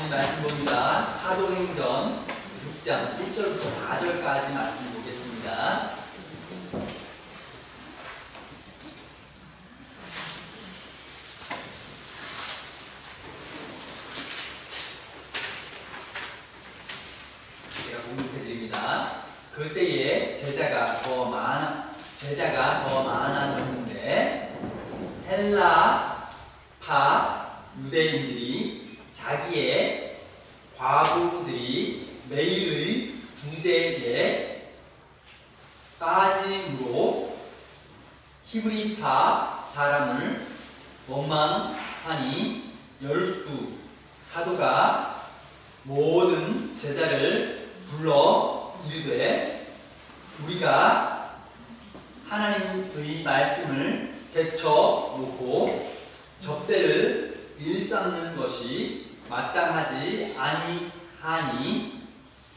하나님 말씀 봅니다. 사도행전 6장 1절부터 4절까지 말씀 보겠습니다. 제가 공급해드립니다. 그때에 제자가 더 많아졌는데 헬라파 유대인들이 자기의 과부들이 매일의 부재에 빠짐으로 히브리파 사람을 원망하니 12 사도가 모든 제자를 불러 이르되 우리가 하나님의 말씀을 제쳐놓고 접대를 일삼는 것이 마땅하지 아니하니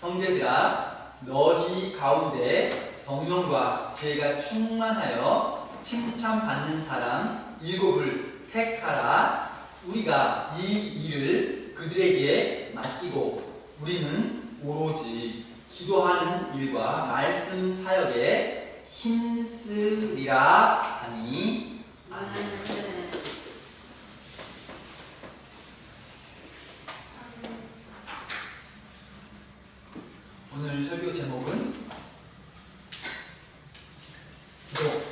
형제들아 너희 가운데 성령과 지혜가 충만하여 칭찬받는 사람 7을 택하라. 우리가 이 일을 그들에게 맡기고 우리는 오로지 기도하는 일과 말씀 사역에 힘쓰리라 하니 아멘. 오늘 설교 제목은 기도,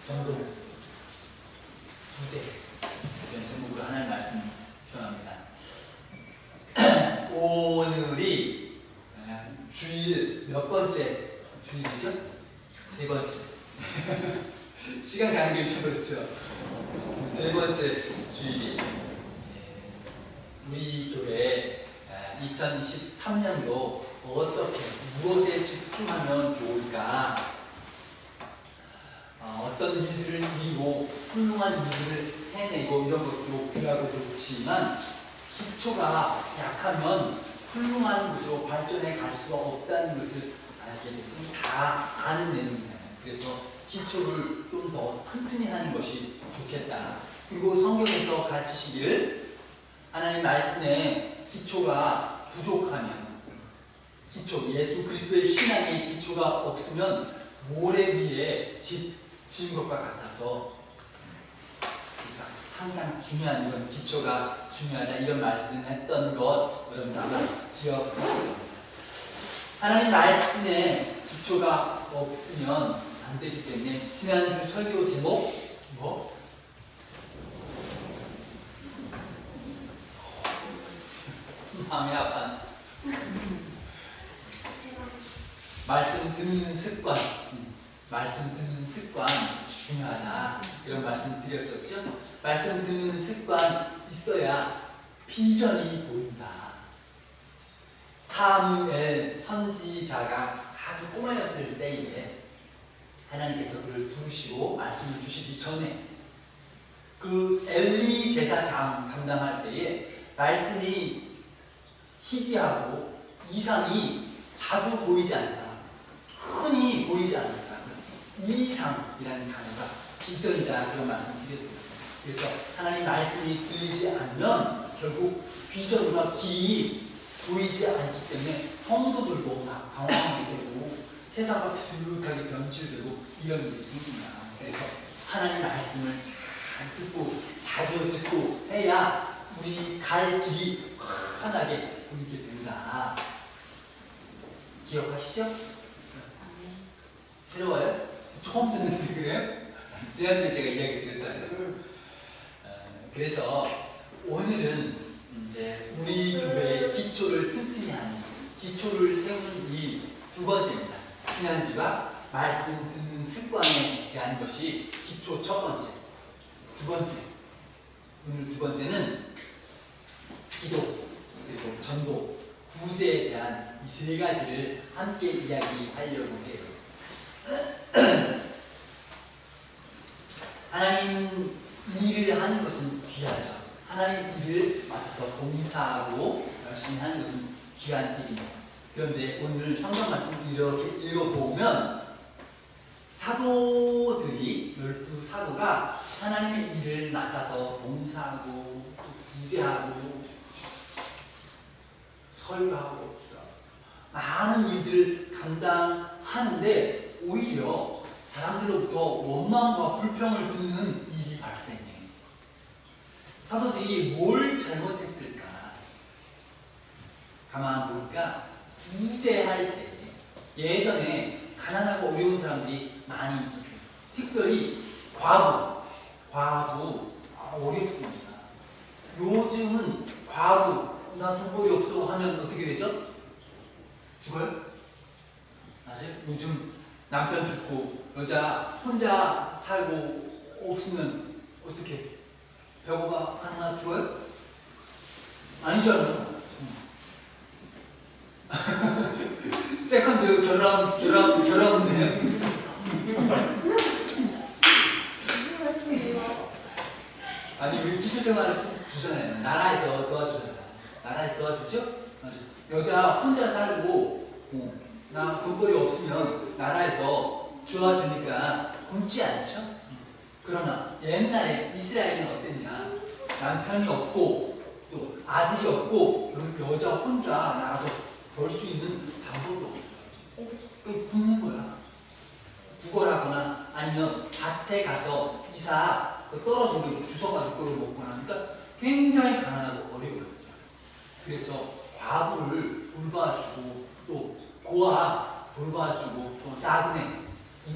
전도, 부재 이런 제목으로 하나님 말씀 전합니다. 오늘이 주일 몇 번째 주일이죠? 3번째. 시간 가는 게 잊어버렸죠? 3번째 주일이 우리 교회 2023년도 어떻게 무엇에 집중하면 좋을까? 어떤 일들을 이루고 훌륭한 일들을 해내고 이런 것도 귀하고 좋지만 기초가 약하면 훌륭한 곳으로 발전해 갈 수가 없다는 것을 알게 됐으면 다 아는 내용이잖아요. 그래서 기초를 좀 더 튼튼히 하는 것이 좋겠다. 그리고 성경에서 가르치시기를 하나님 말씀에 기초가 부족하면 기초, 예수 그리스도의 신앙의 기초가 없으면 모래 위에 집 지은 것과 같아서 항상 중요한 이런 기초가 중요하다 이런 말씀을 했던 것 여러분 아마 기억하실 겁니다. 하나님 말씀에 기초가 없으면 안 되기 때문에 지난주 설교 제목 뭐? 마음이 아파. 말씀 듣는 습관, 말씀 듣는 습관 중요하다 이런 말씀 드렸었죠. 말씀 듣는 습관 있어야 비전이 보인다. 사무엘 선지자가 아주 꼬마였을 때에 하나님께서 그를 부르시고 말씀을 주시기 전에 그 엘리 제사장 감당할 때에 말씀이 희귀하고 이상이 자주 보이지 않다. 흔히 보이지 않는다. 이상이라는 단어가 비전이다. 그런 말씀 드렸습니다. 그래서 하나님 말씀이 들리지 않으면 결국 비전과 길이 보이지 않기 때문에 성도들도 막 방황하게 되고 세상과 비슷하게 변질되고 이런 일이 생긴다. 그래서 하나님 말씀을 잘 듣고 자주 듣고 해야 우리 갈 길이 환하게 보이게 된다. 기억하시죠? 새로워요? 처음 듣는데 그래요? 지난주에 제가 이야기 드렸잖아요. 그래서 오늘은 이제 우리 교회의 기초를 튼튼히 하는 기초를 세우는 이 2번째입니다. 지난주가 말씀 듣는 습관에 대한 것이 기초 첫 번째. 2번째. 오늘 2번째는 기도 그리고 전도, 구제에 대한 이 3가지를 함께 이야기하려고 해요. 하나님 일을 하는 것은 귀하죠. 하나님 일을 맡아서 봉사하고 열심히 하는 것은 귀한 일입니다. 그런데 오늘 성경 말씀을 이렇게 읽어보면 사도들이 12사도가 하나님의 일을 맡아서 봉사하고 구제하고 감당하는데 오히려 사람들로부터 원망과 불평을 듣는 일이 발생해. 사도들이 뭘 잘못했을까? 가만 보니까 구제할 때 예전에 가난하고 어려운 사람들이 많이 있었어요. 특별히 과부 어렵습니다. 요즘은 과부 나 돈벌이 없어 하면 어떻게 되죠? 죽어요? 맞아요? 요즘 남편 죽고 여자 혼자 살고 없으면 어떻게 배고파 하나 죽어요? 아니잖아요. 세컨드 결혼네. 아니 우리 기초생활을 주잖아요. 나라에서 도와주잖아. 나라에서 도와주죠? 맞아. 여자 혼자 살고 나 돈벌이 없으면 나라에서 도와주니까 굶지 않죠? 그러나 옛날에 이스라엘은 어땠냐? 남편이 없고 또 아들이 없고 여자 혼자 나가서 벌 수 있는 방법이 없어요. 굶는 거야. 구걸하거나 아니면 밭에 가서 이사 떨어진 거 주워가지고 그걸 먹거나 하니까 굉장히 가난하고 어려워요. 그래서 과부를 돌봐주고 또 고아 돌봐주고 또 나그네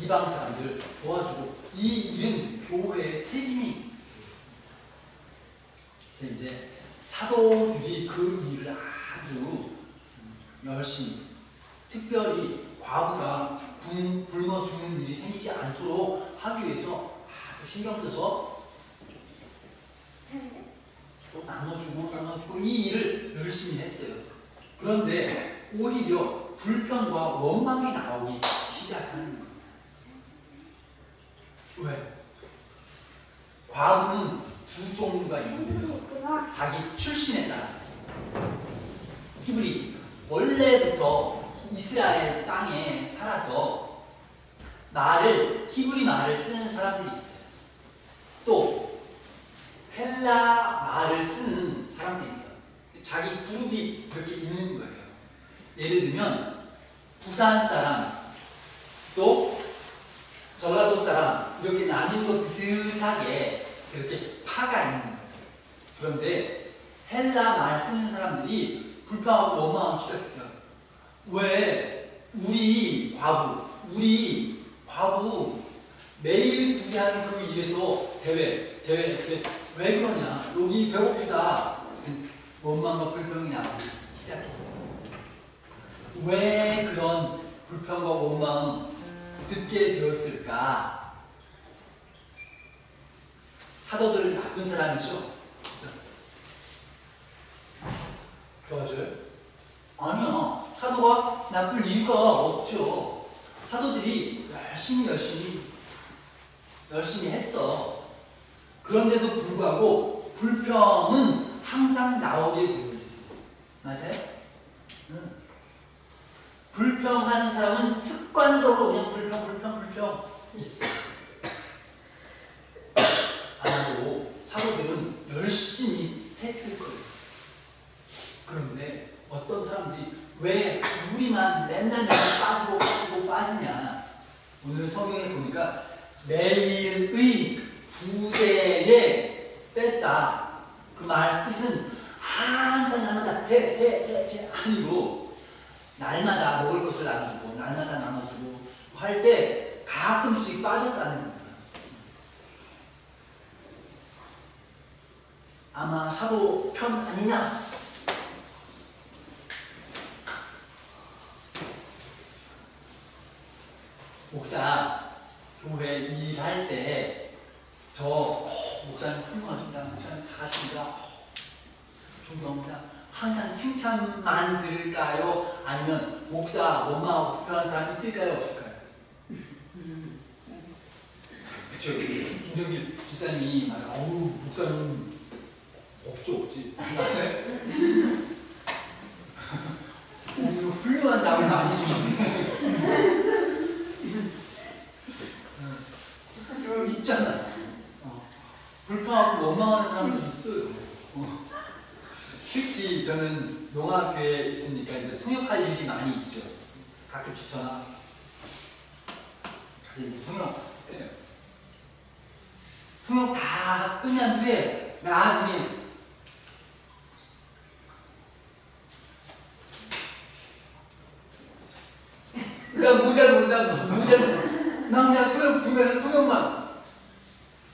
이방 사람들 도와주고 이 일은 교회의 책임이. 그래서 이제 사도들이 그 일을 아주 열심히, 특별히 과부가 굶어 죽는 일이 생기지 않도록 하기 위해서 아주 신경 써서 또 나눠주고 이 일을 열심히 했어요. 그런데 오히려 불평과 원망이 나오기 시작하는 거예요. 왜? 과부는 두 종류가 있는데요. 자기 출신에 따라서. 히브리 원래부터 이스라엘 땅에 살아서 히브리 말을 쓰는 사람들이 있어요. 또 헬라 말을 쓰는 사람들이 있어요. 자기 그룹이 이렇게 있는 거예요. 예를 들면 부산 사람, 또 전라도 사람 이렇게 나눈 거 비슷하게 그렇게 파가 있는 거예요. 그런데 헬라 말 쓰는 사람들이 불평하고 원망하기 시작했어요. 왜 우리 과부 매일 구제하는 그 일에서 제외 왜 그러냐? 여기 배고프다. 무슨 원망과 불평이 나오기 시작했어요. 왜 그런 불평과 원망 듣게 되었을까? 사도들은 나쁜 사람이죠? 도와줘요? 아니요. 사도가 나쁠 이유가 없죠. 사도들이 열심히 했어. 그런데도 불구하고 불평은 항상 나오게 되고 있어요. 맞아요? 불평하는 사람은 습관적으로 그냥 불평 있어. 아마도 사도들은 열심히 했을 거예요. 그런데 어떤 사람들이 왜 우리만 맨날 빠지냐? 오늘 성경에 보니까 매일의 구제에 뺐다. 그 말 뜻은 항상 날마다 아니고 날마다 먹을 것을 나눠주고 날마다 나눠주고 할 때 가끔씩 빠졌다는 겁니다. 아마 사도 편 아니냐? 목사 교회 일할 때 목사님 훌륭하십니다. 목사님 잘하십니다. 존경합니다. 항상 칭찬만 들을까요? 아니면 목사 원망하고 불편한 사람 있을까요? 없을까요? 그쵸. 김정길 기사님이 목사님 없지. 맞아요? 훌륭한 답을 많이 주는데 있잖아. 불평하고 원망하는 사람도 있어요. 특히 저는 농학교에 있으니까 이제 통역할 일이 많이 있죠. 가끔씩 전화 가서 이제 통역 해요. 통역 다 끝난 후에 나중에 나 모자를 못한다. 모자를 나 그냥 통역 중간에서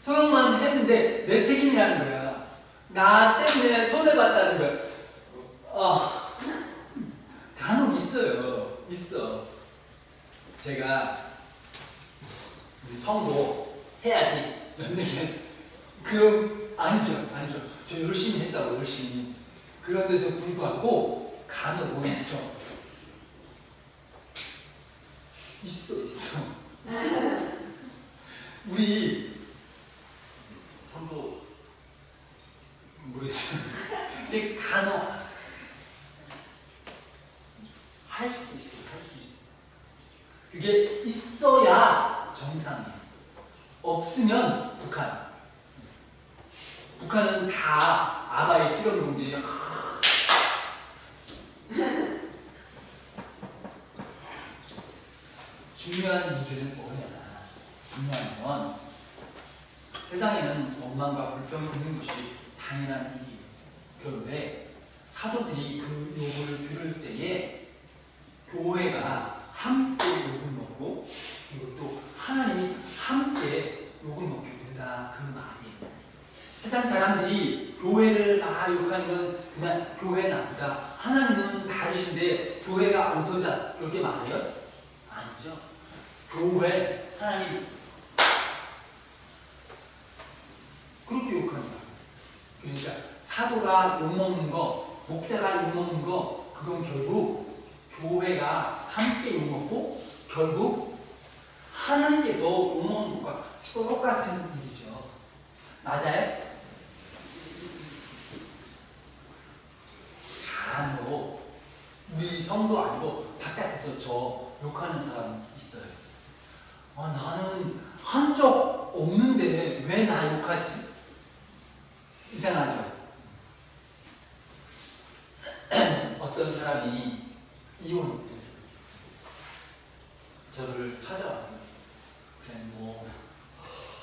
통역만 했는데 내 책임이라는 거야. 나 때문에 손해봤다는 거야. 간혹 있어요. 있어. 제가 우리 성도 해야지. 연예계 그럼 아니죠. 저 열심히 했다고 열심히. 그런데도 불구하고 간혹 뭐 있죠. 있어. 우리 성도 모르겠어요. 근데 간혹 할 수 있어요. 그게 있어야 정상이에요. 없으면 북한은 다 아바의 수령 공제. 중요한 문제는 뭐냐? 중요한 건 세상에는 원망과 불평이 있는 것이 당연한 일이에요. 그런데 사도들이 그 욕을 들을 때에 교회가 함께 욕을 먹고 그리고 또 하나님이 함께 욕을 먹게 된다 그 말이에요. 세상 사람들이 교회를 다 욕하면 그냥 교회 나쁘다. 하나님은 다르신데 교회가 엉터리다 그렇게 말해요? 아니죠. 교회 하나님 그렇게 욕합니다. 그러니까 사도가 욕먹는 거, 목사가 욕먹는 거 그건 결국 교회가 함께 욕먹고 결국 하나님께서 욕먹는 것과 똑같은 일이죠. 맞아요? 간혹 우리 성도 아니고 바깥에서 저 욕하는 사람 있어요. 나는 한 적 없는데 왜 나 욕하지? 이상하죠? 어떤 사람이 이혼했어요. 저를 찾아왔어요. 그냥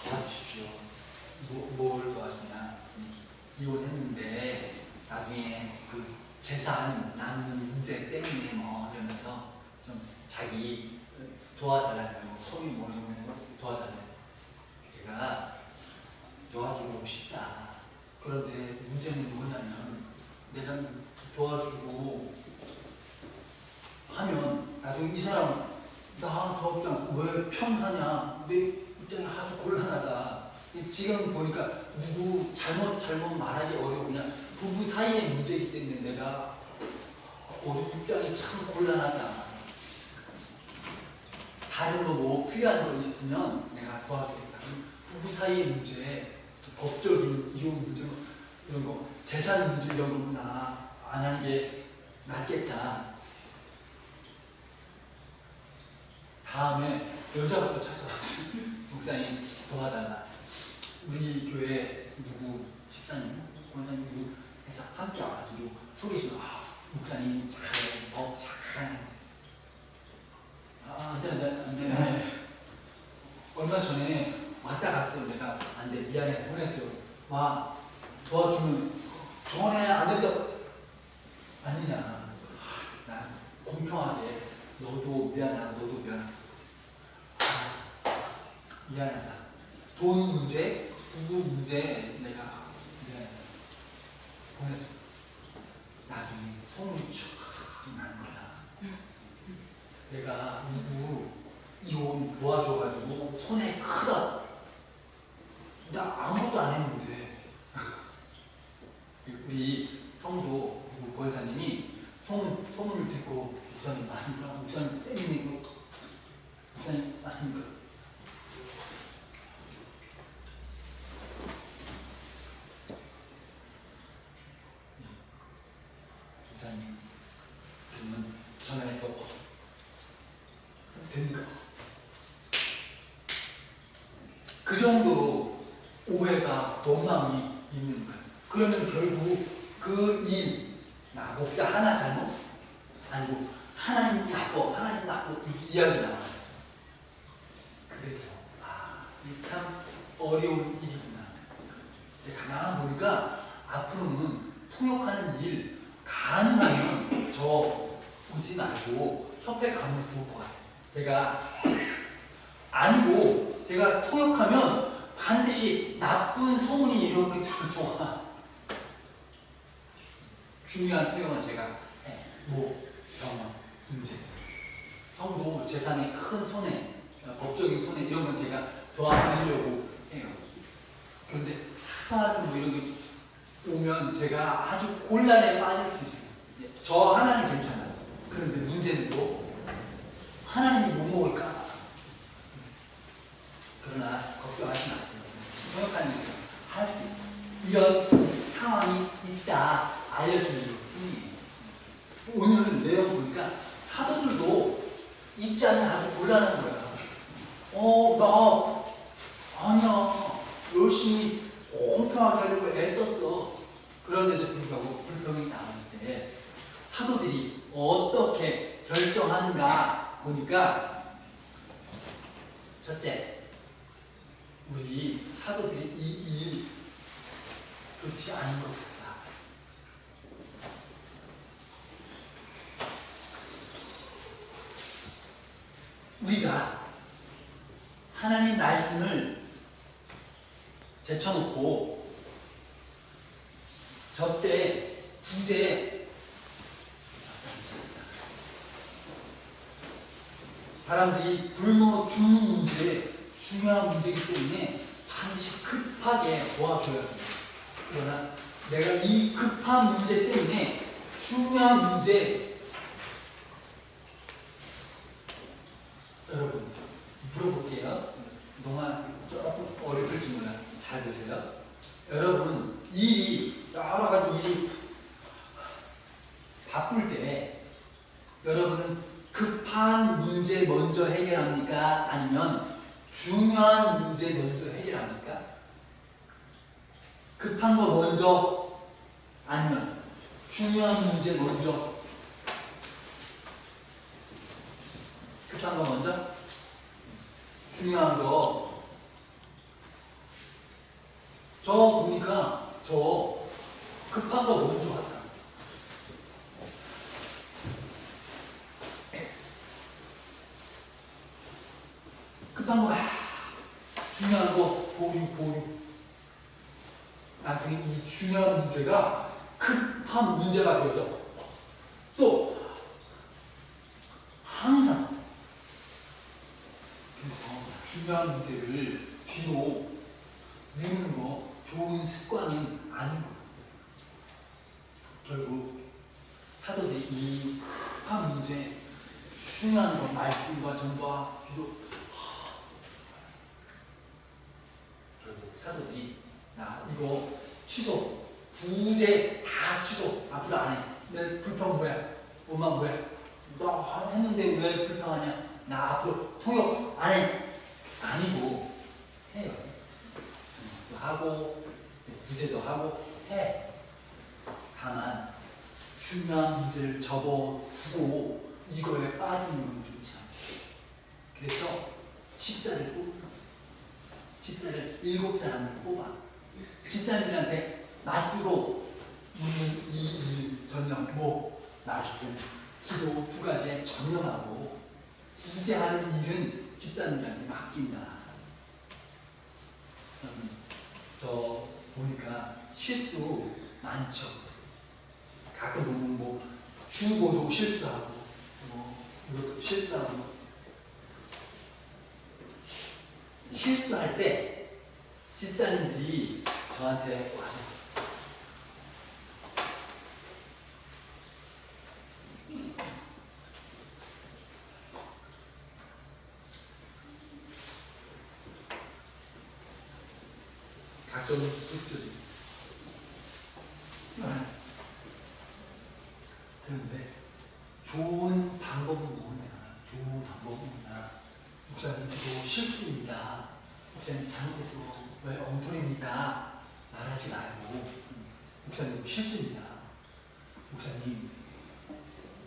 도와주십시오. 뭘 도와주냐? 이혼했는데 나중에 그 재산 나누는 문제 때문에 이러면서 좀 자기 도와달라고 소위 모르는 도와달라고 제가 도와주고 싶다. 그런데 문제는 뭐냐면 내가 도와주고 하면 나중에 이 사람 나 도와주지 않고 왜 편하냐? 내 입장이 아주 곤란하다. 지금 보니까 누구 잘못 말하기 어려우냐? 부부 사이의 문제이기 때문에 내가 입장이 참 곤란하다. 다른 거 뭐 필요한 거 있으면 내가 도와주겠다. 부부 사이의 문제, 법적인 이혼 문제 이런 거, 재산 문제 이런 거 나 안 하는 게 낫겠다. 다음에 여자가 또 찾아왔어요. 목사님 도와달라. 우리 교회 누구 집사님, 권사님 누구 해서 함께 와가지고 소개해주고 목사님 잘해, 법 잘하네. 안 돼. 얼마 전에 왔다 갔어. 내가 안 돼, 미안해, 보냈어요. 와, 도와주면 전에 안 된다. 아니냐. 난 공평하게 너도 미안하고 너도 미안하고. 미안하다. 돈 문제, 부부 문제 내가 미안하다. 보냈어. 나중에 소문이 쫙 나는 거야. 내가 누구 이혼 도와줘가지고 손해 크다. 나 아무것도 안 했는데. 우리 성도 누구 권사님이 소문을 듣고 목사님 맞습니까? 목사님 때리는 거 목사님 맞습니까? 목사님 그러면 전화해서 됩니까? 그 정도로 오해가 원망이 있는 거예요. 그러면 결국 그 일, 나 목사 하나 잘못? 아니고 하나님 나빠, 하나님 나빠 이렇게 이야기 나와요. 그래서 이게 참 어려운 일이구나. 가만히 보니까 앞으로는 통역하는 일 가능하면 저 오지 말고 협회 가면 좋을 것 같아요. 제가 아니고 제가 통역하면 반드시 나쁜 소문이 이렇게 들어서 중요한 통역은 제가 병원, 문제, 성도 재산의 큰 손해, 법적인 손해 이런 건 제가 도와드리려고 해요. 그런데 사소한 이런 게 오면 제가 아주 곤란에 빠질 수 있어요. 저 하나는 괜찮아요. 그런데 문제는 또 하나님이 못 먹을까? 그러나 걱정하지 마세요. 통역하는 것은 할 수 있어요. 이런 상황이 있다 알려주는 뿐이에요. 오늘은 내용 보니까 사도들도 입장이 아주 곤란한 거야. 나 아니야. 열심히 공평하게 하려고 애썼어. 그런데도 불구하고 불평이 나오는데 사도들이 어떻게 결정하는가 보니까 첫째, 우리 사도들이 이 일 좋지 않은 것 같다. 우리가 하나님 말씀을 제쳐놓고 저때 부재 사람들이 굶어 죽는 문제 중요한 문제이기 때문에 반드시 급하게 도와줘야 합니다. 그러나 내가 이 급한 문제 때문에 중요한 문제 여러분 물어볼게요. 그동안 조금 어려울지 몰라. 잘 보세요. 여러분 일이 여러 가지 일이 바쁠 때 여러분은 급한 문제 먼저 해결합니까? 아니면 중요한 문제 먼저 해결합니까? 급한 거 먼저 아니면 중요한 문제 먼저? 급한 거 먼저? 중요한 거. 저 보니까 저 급한 거 먼저 하다. 급한 거, 중요한 거, 보류. 나중에 이 중요한 문제가 급한 문제가 되죠. 또, 항상. 그래서 중요한 문제를 뒤로 미루는 거 좋은 습관은 아닌 거예요. 결국, 사도들이 이 급한 문제, 중요한 거, 말씀과 전도와 기도, 사도들이 나 이거 취소, 구제 다 취소, 앞으로 안 해. 내 불평 뭐야? 뭐만 뭐야? 너 했는데 왜 불평하냐? 나 앞으로 통역 안 해. 아니고 해요. 하고 구제도 하고 해. 다만 중요한 문제를 접어두고 이거에 빠지는 건 좋지 않아요. 그래서 집사를 뽑는 집사를 7사람을 뽑아. 집사님들한테 맡기고 묻는 이 일 전념, 말씀, 기도 2가지에 전념하고 구제하는 일은 집사님들한테 맡긴다. 저 보니까 실수 많죠. 가끔 보면 주고도 실수하고 이것도 실수하고 실수할 때 집사님들이 저한테 와서 각종 툭툭이 그런데 좋은 방법은 뭐냐? 좋은 방법은 뭐냐? 목사님 이거 실수입니다. 목사님 잘못했어. 왜 엉터리입니까? 말하지 말고 목사님 실수입니다. 목사님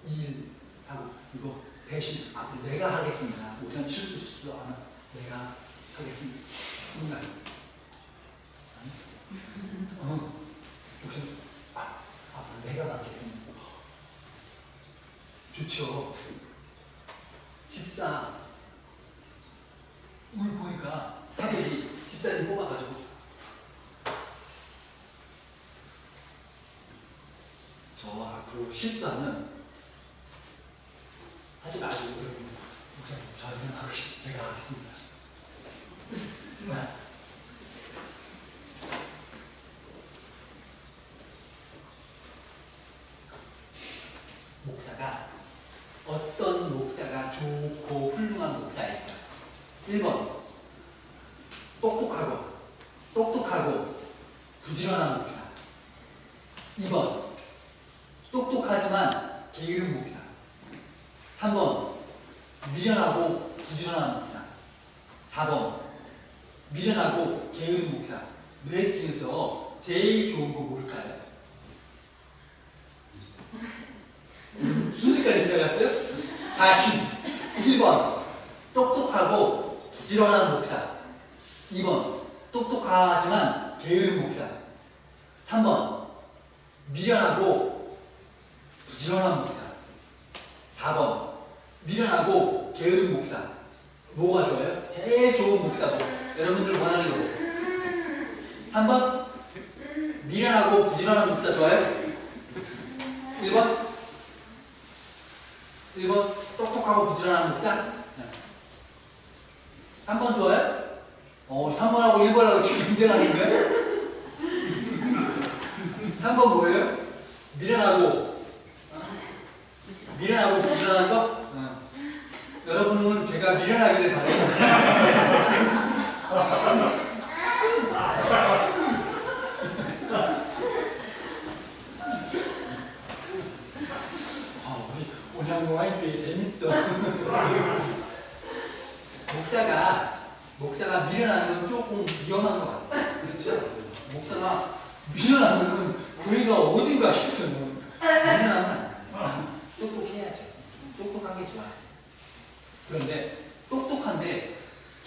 일 하고 이거 대신 앞으로 내가 하겠습니다. 우선 실수 안 하고 내가 하겠습니다. 뭔가 우선 앞으로 내가 받겠습니다. 좋죠. 집사 오늘 보니까 사들이 집사님 뽑아가지고 저 앞으로 실수하면 하지 말고 우선 저희는 제가 하겠습니다. 목사가 어떤 목사가 좋고 훌륭한 목사일까? 1번 똑똑하고 부지런한 목사. 2번 똑똑하지만 게으른 목사. 3번 미련하고 부지런한 목사. 4번 미련하고 게으른 목사. 넷 중에서 제일 좋은 거 뭘까요? 순식간에 지나갔어요? 다시 1번 똑똑하고 부지런한 목사. 2번 똑똑하지만 게으른 목사. 3번 미련하고 부지런한 목사. 4번 미련하고 게으른 목사. 뭐가 좋아요? 제일 좋은 목사고 여러분들 원하는 거고. 3번 미련하고 부지런한 목사 좋아요? 1번 똑똑하고 부지런한 목사? 3번 좋아요? 3번하고 1번하고 지금 경쟁하는 거예요? 3번 뭐예요? 미련하고 부지런한 거? 여러분은 제가 미련하기를 바래요. 오장공 할 때 재밌어. 목사가 미련한 건 조금 위험한 것 같아. 그렇죠? 목사가 미련하면 교회가 어딘가 있어. 미련하면 똑똑해야죠. 똑똑한 게 좋아요. 그런데 똑똑한데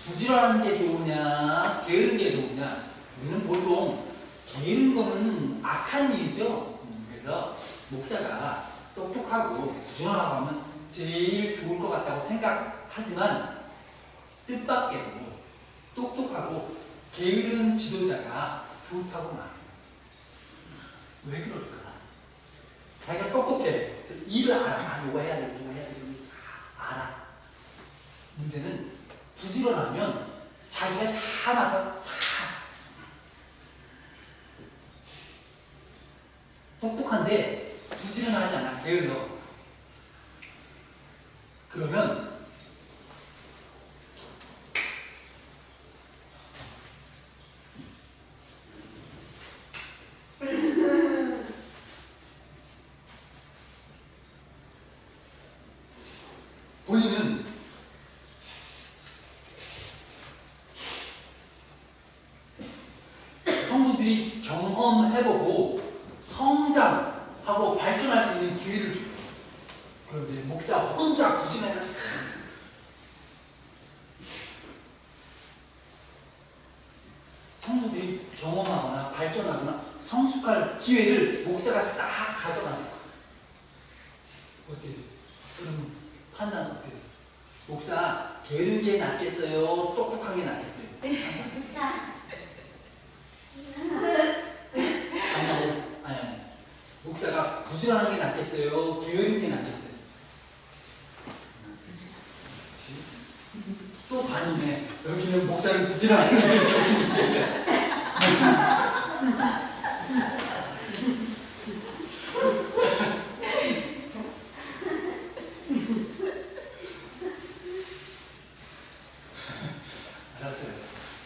부지런한 게 좋으냐, 게으른 게 좋으냐? 우리는 보통 게으른 거는 악한 일이죠. 그래서 목사가 똑똑하고 부지런하고 하면 제일 좋을 것 같다고 생각하지만 뜻밖에도 똑똑하고 게으른 지도자가 좋다고 말해요. 왜 그럴까? 자기가 똑똑해. 일을 알아. 이거 해야 되고 이거 해야 되고 알아. 문제는 부지런하면 자기가 다 맡아 똑똑한데 부지런하지 않아. 게을러. 그러면 본인은 성도들이 경험해보고 성장하고 발전할 수 있는 기회를 줘요. 그런데 목사 혼자 부지런해가지고 성도들이 경험하거나 발전하거나 성숙할 기회를 목사가 싹 가져가죠. 어때요? 그럼 판단 어때요? 목사 게으른 게 낫겠어요? 똑똑한 게 낫겠어요? 아니. 목사가 부지런한 게 낫겠어요? 게으른 게 낫겠어요? 또 반이네. 여기는 목사는 부지런한 게 낫겠어요.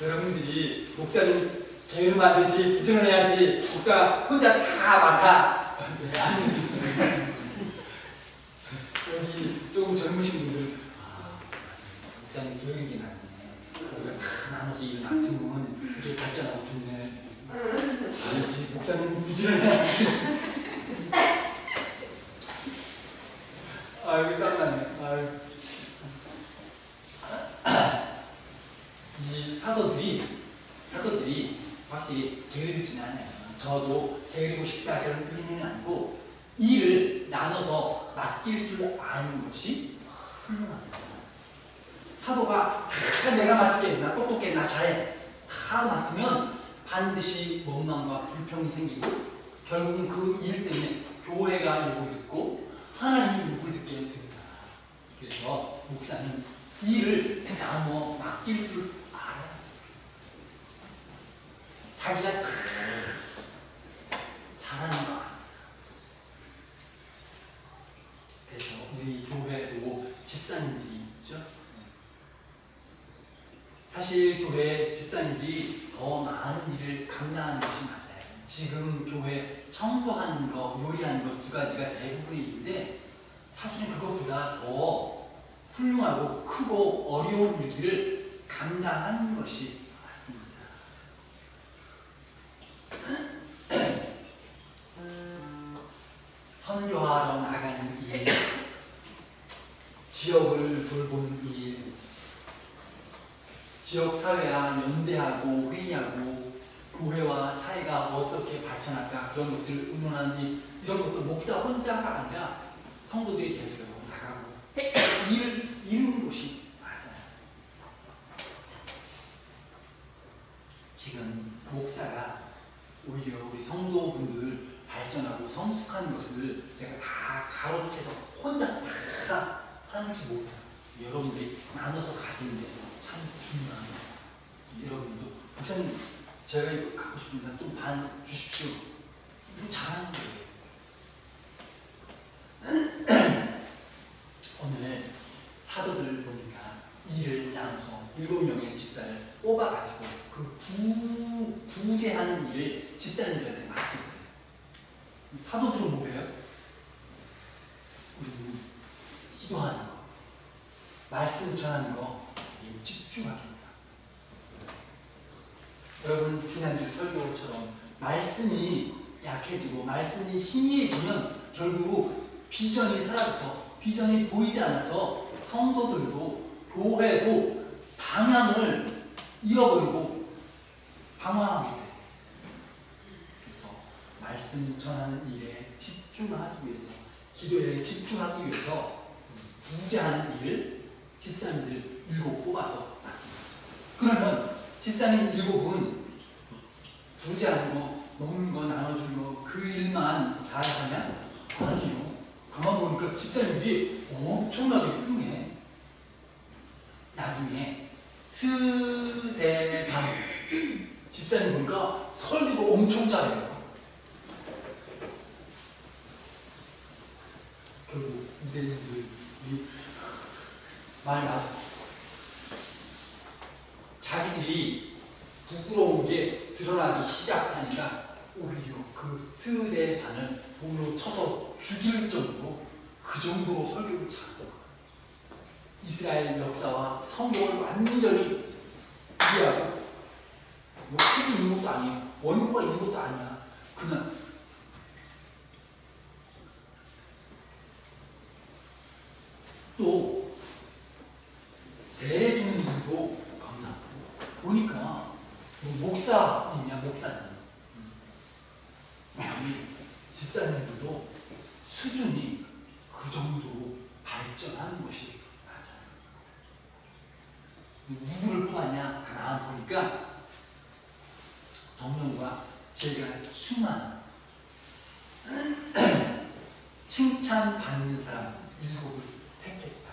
여러분들이 목사님 게으르면 안 되지, 부지런해야지, 목사 혼자 다 맡아. 여기 조금 젊으신 분들, 목사님 교육이 낫네. 우리가 다 나눠서 일을 맡으면 이렇게 발전하고 좋네. 아니지, 목사님 부지런해야지. 여기다 사도들이 확실히 게으르지는 않아요. 저도 게으르고 싶다 그런 의미는 아니고 일을 나눠서 맡길 줄 아는 것이 훌륭합니다. 사도가 다 내가 맡게, 나 똑똑해, 나 잘해 다 맡으면 반드시 원망과 불평이 생기고 결국은 그 일 때문에 교회가 욕을 듣고 하나님이 욕을 듣게 됩니다. 그래서 목사는 일을 나눠 맡길 줄 알아요. 자기가 다 잘하는 거 아니야. 그래서 우리 교회도 집사님들이 있죠. 사실 교회 집사님들이 더 많은 일을 감당하는 것이 맞아요. 지금 교회 청소하는 거, 요리하는 거 두 가지가 대부분의 일인데 사실은 그것보다 더 훌륭하고 크고 어려운 일들을 감당하는 것이 맞습니다. 선교하러 나가는 일, 지역을 돌보는 일, 지역사회와 연대하고 회의하고 교회와 사회가 어떻게 발전할까 그런 것들을 의논하는 일, 이런 것도 목사 혼자가 아니라 성도들이 대표로 나가고 일을 이루는 것이 맞아요. 지금 목사가 오히려 우리 성도분들 발전하고 성숙하는 것을 제가 다 가로채서 혼자 다 하는 것이 못해요. 여러분들이 나눠서 가지는 게 참 중요합니다. 여러분도 목사님 제가 이거 갖고 싶습니다. 좀 반 주십시오. 이거 잘하는 거예요. 오늘 사도들을 보니까 일을 나눠서 7명의 집사를 뽑아가지고 그 구제하는 일을 집사님들한테 맡겼어요. 사도들은 뭐예요? 우리는 기도하는 거, 말씀 전하는 거 집중하겠다. 여러분 지난주 설교처럼 말씀이 약해지고 말씀이 희미해지면 결국 비전이 사라져서 비전이 보이지 않아서 성도들도 교회도 방향을 잃어버리고 방황하게 돼요. 그래서 말씀 전하는 일에 집중하기 위해서 기도에 집중하기 위해서 구제하는 일을 집사님들 7 뽑아서 맡깁니다. 그러면 집사님 7은 구제하는 거, 먹는 거, 나눠주는 거 그 일만 잘하냐? 아니요. 가만 보니까 집사님들이 엄청나게 훌륭해. 나중에 스데반 집사님 보니까 설교도 엄청 잘해요. 결국 유대인들이 말 맞아. 자기들이 부끄러운 게 드러나기 시작하니까 오히려 그 스데반을 돌로 쳐서 죽일 정도로 그 정도로 설교를 잘하고 이스라엘 역사와 성경을 완전히 이해하고 뭐 책이 있는 것도 아니에요. 원고가 있는 것도 아니야. 그냥 또 세례 주는 일도 겁나고 보니까 뭐 목사이냐 목사님 집사님들도 수준이 그 정도로 발전하는 것이 맞아요. 누구를 뽑았냐? 가만 보니까 성령과 제가 충만 칭찬받는 사람 7을 택했다.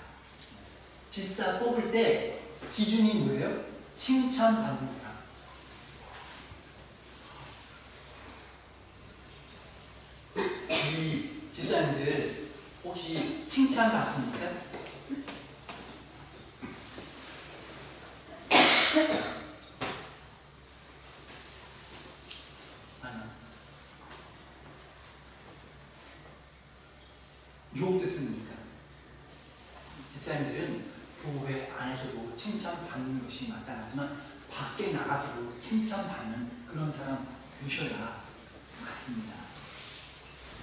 집사 뽑을 때 기준이 뭐예요? 칭찬받는 사람. 우리 집사님들 혹시 칭찬받습니까? 유혹 듣습니까? 집사님들은 교회 안에서도 칭찬받는 것이 마땅하지만 밖에 나가서도 칭찬받는 그런 사람 되셔야 맞습니다.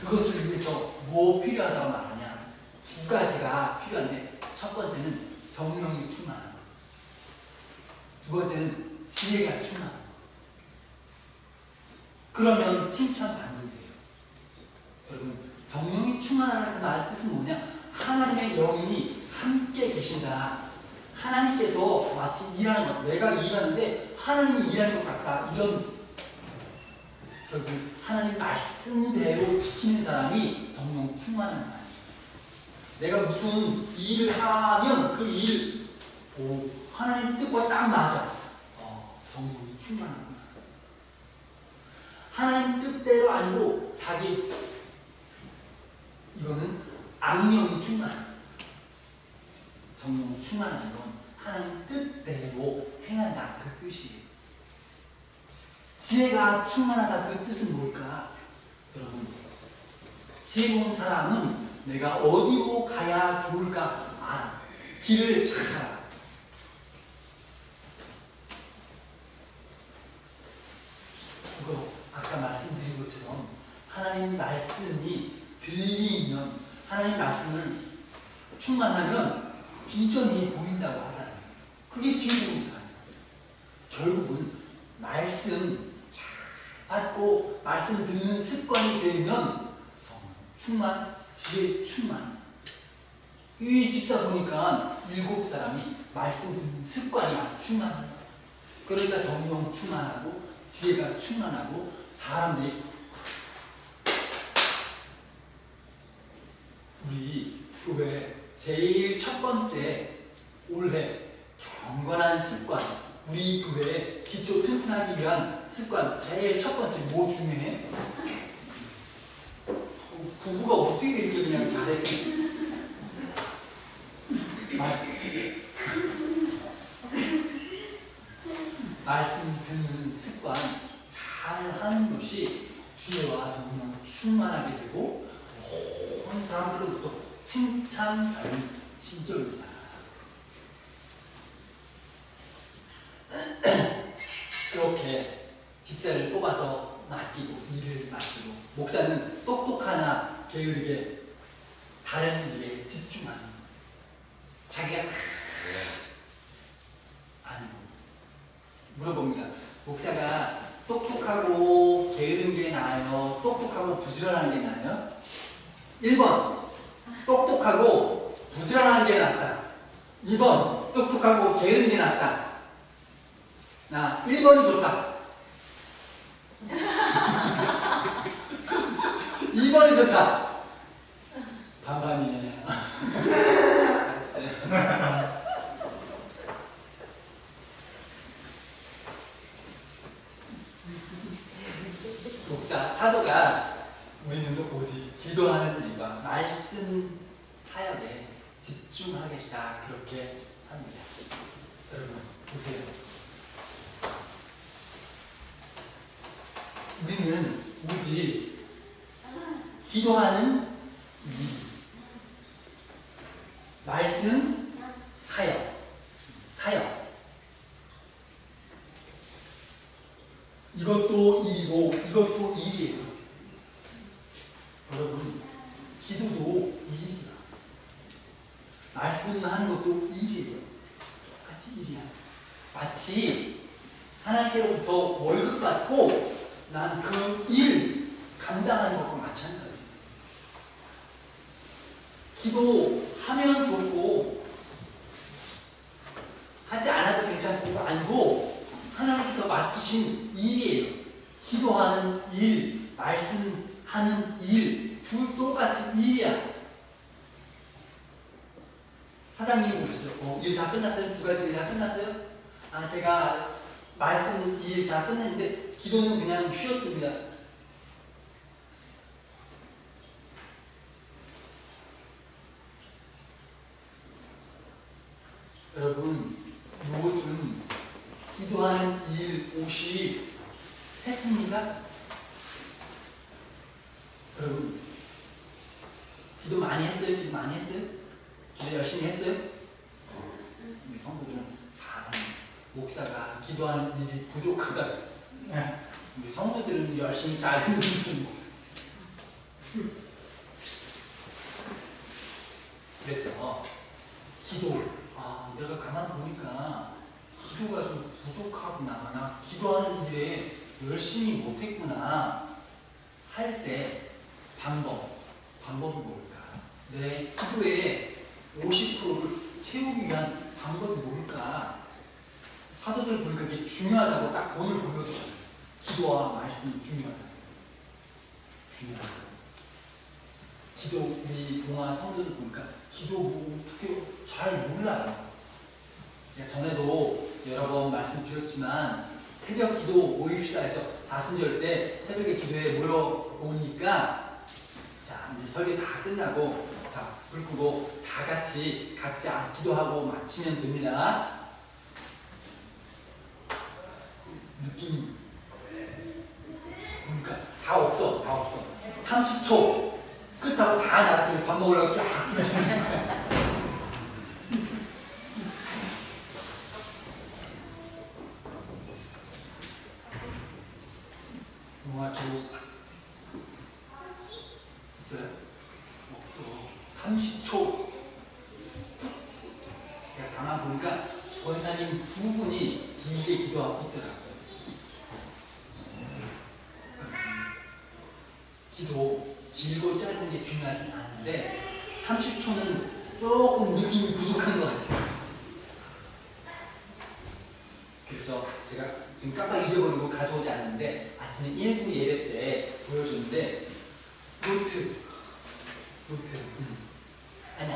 그것을 위해서 뭐 필요하다고 말하냐? 2가지가 필요한데 첫 번째는 성령이 충만함, 두 번째는 지혜가 충만한 거. 그러면 칭찬받는 거예요. 여러분, 성령이 충만하다는 그 말 뜻은 뭐냐? 하나님의 영이 함께 계신다. 하나님께서 마치 일하는 것, 내가 일하는데 하나님이 일하는 것 같다. 이런, 결국 하나님 말씀대로 지키는 사람이 성령 충만한 사람이에요. 내가 무슨 일을 하면 그 일, 하나님 뜻과 딱 맞아. 성령이 충만하구나. 하나님 뜻대로 아니고 자기, 이거는 악령이 충만한, 성령 충만한 건 하나님 뜻대로 행한다. 그 뜻이에요. 지혜가 충만하다. 그 뜻은 뭘까? 여러분, 지혜로운 사람은 내가 어디로 가야 좋을까 알아. 길을 잘 알아. 그거 아까 말씀드린 것처럼 하나님 말씀이 들리면, 하나님 말씀을 충만하면 비전이 보인다고 하잖아요. 그게 지혜로운 사람이에요. 결국은 말씀 잘 받고 말씀 듣는 습관이 되면 성령 충만, 지혜 충만. 이 집사 보니까 7사람이 말씀 듣는 습관이 아주 충만한 거예요. 그러니까 성령 충만하고 지혜가 충만하고 사람들이, 우리 교회 제일 첫 번째 올해 경건한 습관, 우리 교회의 기초 튼튼하기 위한 습관, 제일 첫 번째 뭐 중요해? 부부가 어떻게 이렇게 그냥 잘해? 말씀 듣는 습관 잘 하는 것이 지혜와 성령 충만하게 되고 온 사람들로부터 칭찬받는 지절입니다. 그렇게 집사를 뽑아서 맡기고 일을 맡기고, 목사는 똑똑하나 게으르게 다른 일에 집중하는 거예요. 자기가 다 아는 거예요. 물어봅니다. 목사가 똑똑하고 게으른 게 나아요? 똑똑하고 부지런한 게 나아요? 1번 똑똑하고 부지런한 게 낫다. 2번 똑똑하고 게으른 게 낫다. 나 1번이 좋다. 2번이 좋다. 반반이네. 목사, 사도가 우리는 오직 기도하는 일과 말씀 사역에 집중하겠다. 그렇게 합니다. 여러분, 보세요. 우리는 오직 기도하는 일, 말씀 사역. 이것도 일이고 이것도 일이에요. 여러분, 기도도 일이야. 말씀하는 것도 일이에요. 같이 일이야. 마치 하나님께로부터 월급 받고 난 그 일 감당하는 것과 마찬가지예요. 기도하면 좋고 하지 않아도 괜찮고 아니고 하나님께서 맡기신 일이에요. 기도하는 일, 말씀하는 일, 둘 똑같이 일이야. 사장님이 오셨어요. 일 다 끝났어요? 2가지 일 다 끝났어요? 제가 말씀 일 다 끝냈는데 기도는 그냥 쉬었습니다. 여러분, 요즘 기도하는 일 혹시 했습니까? 여러분, 기도 많이 했어요? 기도 많이 했어요? 기도 열심히 했어요? 우리 성도들은 사람, 목사가 기도하는 일이 부족하다. 우리 성도들은 열심히 잘했는 목사. 그래서 기도, 내가 가만 보니까 기도가 좀 부족하구나, 나 기도하는 일에 열심히 못했구나 할 때 방법이 뭘까? 내 기도의 50%를 채우기 위한 방법이 뭘까? 사도들 보니까 그게 중요하다고 딱 오늘 보여주잖아요. 기도와 말씀이 중요하다. 기도, 우리 동화 성도들 보니까 기도 어떻게 잘 몰라요. 전에도 여러 번 말씀드렸지만 새벽 기도 모입시다 해서 사순절 때 새벽에 기도에 모여보니까 자, 이제 설교 다 끝나고 자, 불 끄고 다 같이 각자 기도하고 마치면 됩니다. 느낌 보니까 다 없어. 30초 끝하고 다 나가서 밥 먹으려고 쫙 들어가는 영화 기록 있어요? 없어. 30초. 제가 가만 보니까 권사님 두 분이 길게 기도하고 있더라고요. 기도 길고 짧은 게 중요하진 않은데 30초는 조금 느낌이 부족한 것 같아요. 그래서 제가 지금 깜빡 잊어버리고 가져오지 않았는데 아침에 1부 예배 때 보여줬는데 노트 아니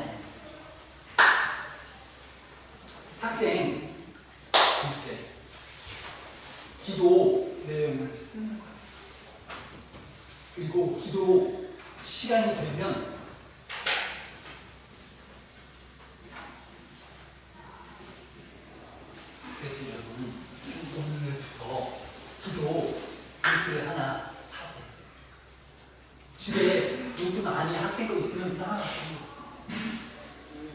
학생 노트 기도 내용을 쓰는 거예요. 그리고 기도 시간이 되면 그래서 여러분 오늘부터 기도 노트를 하나 사세요. 집에 노트 많이 학생 거 있으면 하나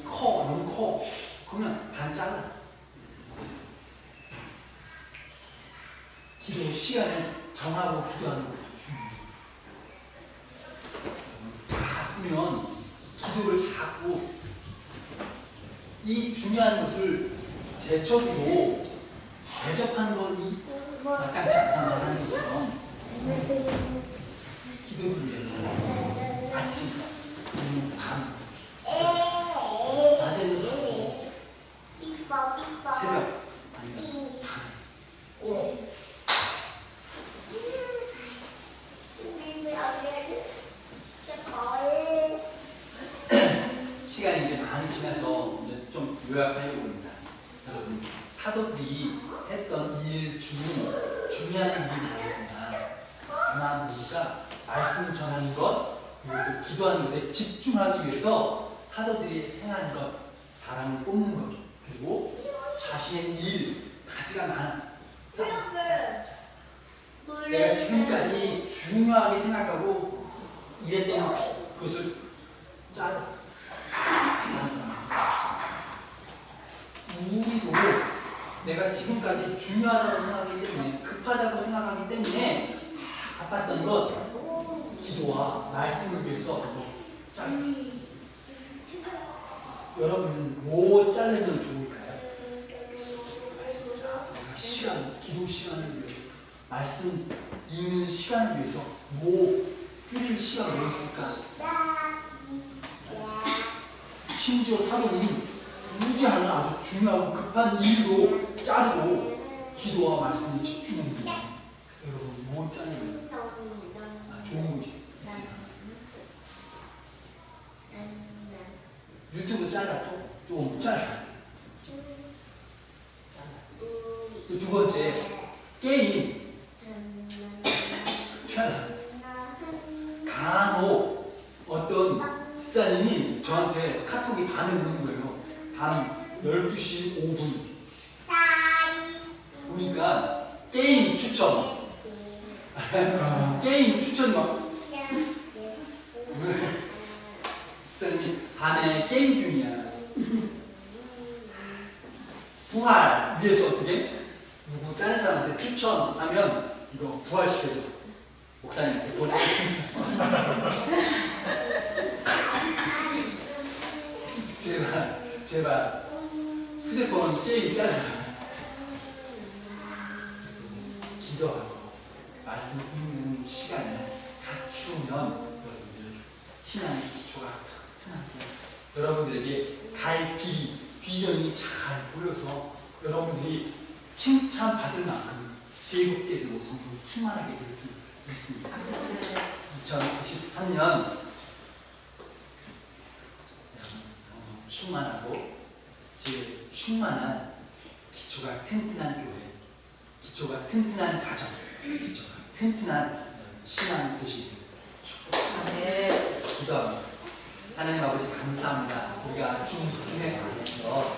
너무 커. 그러면 반 잘라. 기도 시간을 정하고 기도하는 것도 중요해요. 바꾸면 기도를 자꾸 이 중요한 것을 제쳐두고 대접하는 건 마땅치 않다고 하는 것처럼 기도를 위해서 아침, 밤, 낮에는 새벽, 아니면 밤 시간이 이제 많이 지나서 이제 좀 요약하려고 합니다. 여러분, 사도들이 했던 일 중 중요한 일이 뭐냐? 가만 보니까 말씀 전하는 것, 그리고 또 기도하는 것에 집중하기 위해서 사도들이 행한 것, 사람을 뽑는 것, 그리고 자신의 일, 가지가 많아. 내가 지금까지 중요하게 생각하고 일했던 것을 짜고 우리도 내가 지금까지 중요하다고 생각하기 때문에 급하다고 생각하기 때문에 바빴던 것 기도와 말씀을 위해서 짜고 여러분은 뭐 자르면 좋을까요? 시간, 기도 시간을 위해서 말씀 읽는 시간을 위해서 뭐 줄일 시간 뭐 있을까? 심지어 사도는 굳이 하는 아주 중요하고 급한 일로 자르고 기도와 말씀에 집중합니다. 여러분 뭐 자르면 좋은 것이 있어요. 유튜브 잘랐죠? 좀 잘라. 두 번째 게임 잘라. 간혹 어떤 집사님이 저한테 카톡이 밤에 오는 거예요. 밤 12시 5분 보니까 게임 추천 게임 추천 막 집사님이 밤에 게임 중이야. 부활 위해서 어떻게? 누구 다른 사람한테 추천하면 이거 부활시켜줘. 목사님한테 보내. 제발 휴대폰 게임 짜자. 기도하고 말씀 읽는 시간을 갖추면 여러분들 신앙의 기초가 튼튼하게 여러분들에게 갈 길이 비전이 잘 보여서 여러분들이 칭찬받을 만큼 즐겁게 되고 성경이 충만하게 될 줄 믿습니다. 2023년 성령 충만하고 지혜 충만한 기초가 튼튼한 교회, 기초가 튼튼한 가정, 기초가 튼튼한 신앙 되시길 축복합니다. 기도합니다. 하나님 아버지 감사합니다. 우리가 중국의 안에서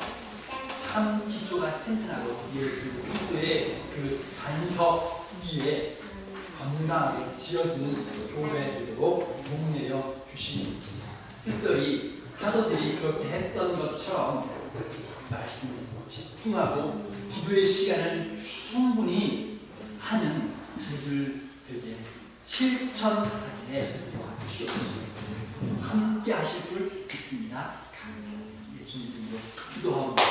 참 기초가 튼튼하고 예수 그리스도의 그 반석 위에 건강하게 지어지는 교회들로 목내려 주시니 특별히 사도들이 그렇게 했던 것처럼 말씀에 집중하고 기도의 시간을 충분히 하는 우리들에게 실천하게 도와주시옵소서. 함께 하실 줄 믿습니다. 감사합니다. 예수님 이름으로 기도하옵니다.